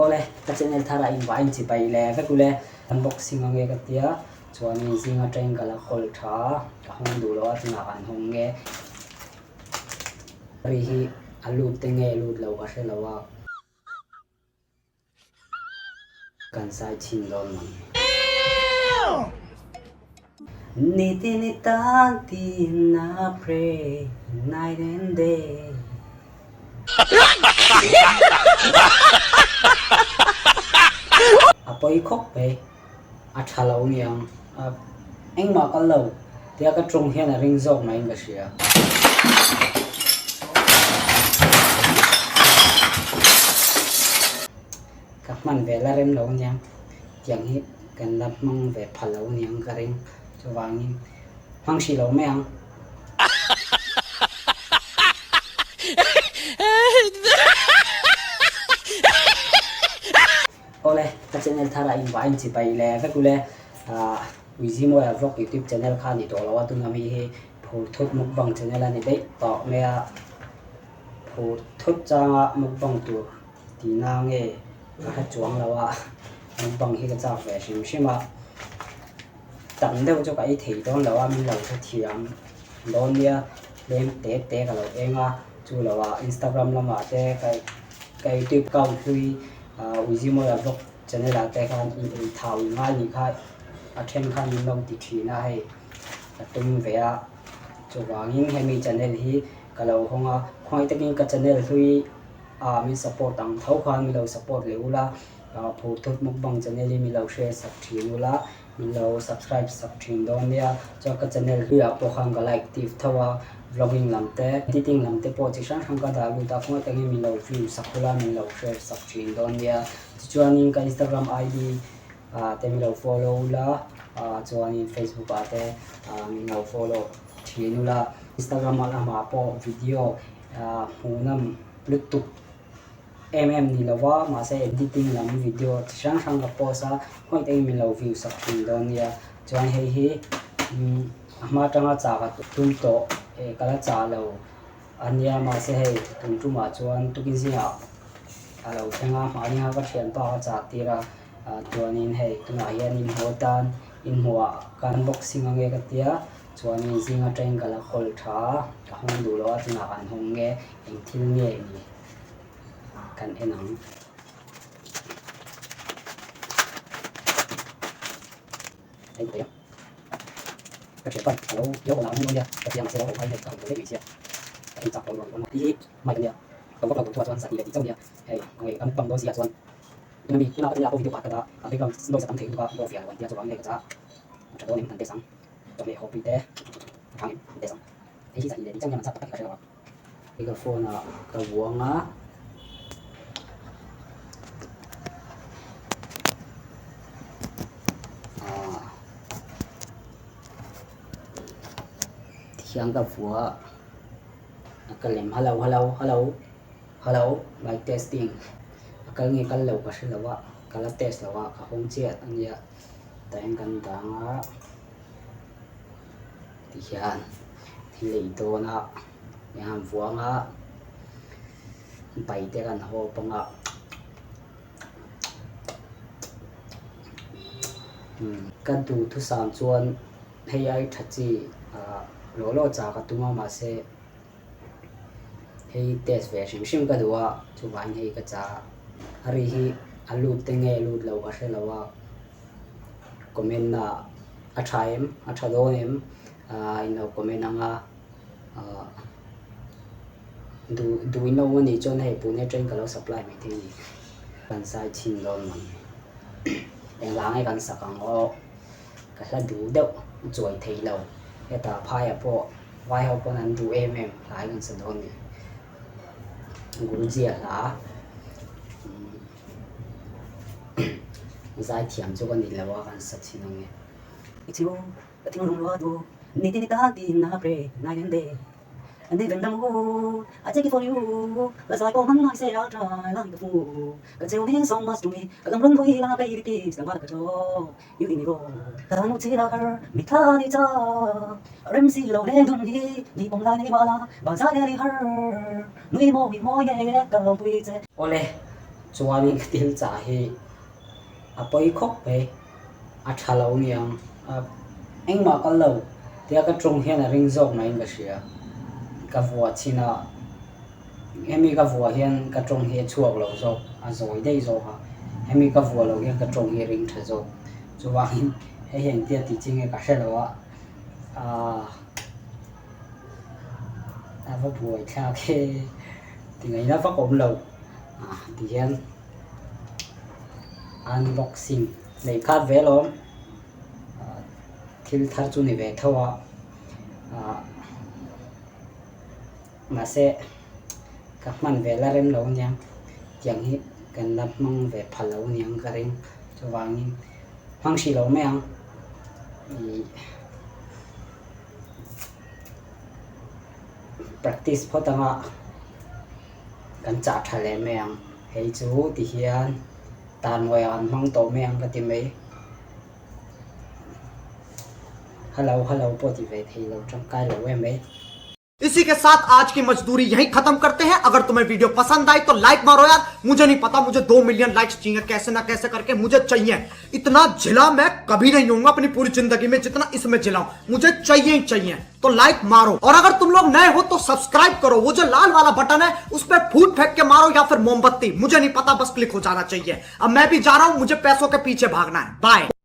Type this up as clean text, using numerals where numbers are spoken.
ole ka channel thara in vain chi pai le ka kule unboxing ange ka tia chuan ni zinga train kala khol tha ka hong du lo atna kan hong nge ri hi alu tenge lu lo ka she lawa kan sai chin don man ni ti ni tan ti na pray night and day apoi khóc pe a thalo niang anh mà có lâu thì cái trùng hiện là ring rộng này cái gì à các bạn về là em lâu nhang chẳng hết cần lập mong về phá lâu niang cái ring cho vàng nhưng hoang xì lâu mấy anh ole ka channel thara in vain chi pai le ka kule Wizimo ya vlog YouTube channel kha ni to lawa tu nami he phur thut mukbang channel ani dei to me a phur thut changa mukbang tu ti na nge ka chuang lawa mukbang hi ka cha ve sim sima tam deu cho kai thei don lawa min lo tha thiam don nia lem te ka lo enga chu lawa Instagram lama te kai YouTube account hui Wizimo ya vlog channel la te khan in thau ngai ni khai athen khan min long ti thina hai atum ve a chu wangin hemi channel hi kalau honga khoi takin ka channel hui mi support ang thau khan mi lo support leula phu thut mukbang channel mi lo share sak thinula mi lo subscribe sak thin don nia cho ka channel hui a po khang ka like tif thawa vlogging lamte editing lamte po chi sang khang ka da lu ta khoi takin mi lo view sakula mi lo share sak thin don nia chuanin ka Instagram ID te mi lo follow la chuanin Facebook ate mi lo follow thinula Instagram la ma po video hunam bluetooth ni lawa ma se editing lam video sang sang ka po sa hoi te mi lo view sak thin don ya chuan hei hi ma tanga cha ka tum to kala cha lo ania ma se hei tum tu ma chuan tukin zinga alo thenga ma ni ha ka thian pa cha tira chuanin hei tuna hian in hotan in huwa kan boxing ange ka tia chuanin zinga train kala khol tha ka hong du lo atna kan hong nge eng thil nge ni kan enang ai vậy cái chuyện quan alo yo ko na ni ya ka tia ma se lo ko ai ka ko le sia ai cha ko lo đi mai kan ya ko ko ko chuan sa ti le ti chau ya hei ngai kan pang do sia chuan Nên khi nào có video phát cái đó, cái con đôi sản phẩm có phiền còn tiền cho bạn này cái giá, cho tôi nên để sẵn, cho để hộp để thằng để sẵn, thế thì sẽ để trong nhà mình sắp tất cả rồi. Cái phone là cái vuông á, tiếng cái vuông, cái lem hello, like testing. Kal nge kal lo ka shelawa kala test lawa ka hong chet ania taeng kan danga ti hian thi lei to na yam fuanga pai te kan ho panga kan tu thu sam chuan hei ai thachi lo cha ka tuma ma se hei test ve sim ka duwa chu ban hei ka cha hari hi alu tenge lu lo ka she lawa comment na atha don em ino comment anga du ino ni chon hei pune train ka lo supply mi thi kan sai chin don man eng lang ai kan sakang o ka hla du deuh choi thei lo eta phai a po vai ho pon an du lai kan sa don ni guru zia la giải thiam cho con đi là vàoกันสักทีนึงเนี่ยอีกทีก็ทิ้งลงว่าดูนี่ที่ตาตีน่าเปรย์น่าเย็นเดย์อันนี้เป็นดังกูอาจจะกี่คนอยู่และสายก็มันน้อยเสียใจแล้วอีกฟูก็เจ้าเห็นสองมาสุดมีก็ต้องรุ่งคุยลาไปอีกทีสังวัตกระโจอยู่ที่นี่ก็แต่หนุ่มที่รักไม่ท่าดีจ้าเริ่มสิเราเล่นดุนฮีดีผมลายในบ้านบางใจเรียกนุ่ยโมวิโมเย่ก็ลองคุยเจโอเล่ chuanin ka til cha hi apoi khok pe a thalo niang engma kal lo tia ka trong hian a ring jok na in ka sia ka vua china emi ka vua hian ka trong hi chuak lo jok a zoi dei zo ha emi ka vua lo hian ka trong hi ring tha jok chuwangin he heng tia ti ching e ka hre lo a va buai thla ke ti ngai na va kom lo ti hian unboxing nei khat ve lo thil thar chu ni ve thawa mà sẽ các man về là rem lâu nhang chẳng hết cần lập mong về phật lâu nhang cái rem cho vàng hoang xì lâu mấy ăn practice phật tăng ạ cần chặt thay lên mấy ăn hay chú thì hiện tàn ngoài ăn mong tổ mấy ăn cái tìm mấy hello bộ thì về thì lâu trong cái lâu em ấy. इसी के साथ आज की मजदूरी यहीं खत्म करते हैं। अगर तुम्हें वीडियो पसंद आई तो लाइक मारो यार। मुझे नहीं पता, मुझे 2 मिलियन लाइक्स चाहिए, कैसे ना कैसे करके मुझे चाहिए। इतना जिला मैं कभी नहीं होऊंगा अपनी पूरी जिंदगी में जितना इसमें जिलाऊं, मुझे चाहिए ही चाहिए। तो लाइक मारो, और अगर तुम लोग नए हो तो सब्सक्राइब करो। वो जो लाल वाला बटन है उस पर फूट फेंक के मारो या फिर मोमबत्ती, मुझे नहीं पता, बस क्लिक हो जाना चाहिए। अब मैं भी जा रहा हूं, मुझे पैसों के पीछे भागना है। बाय।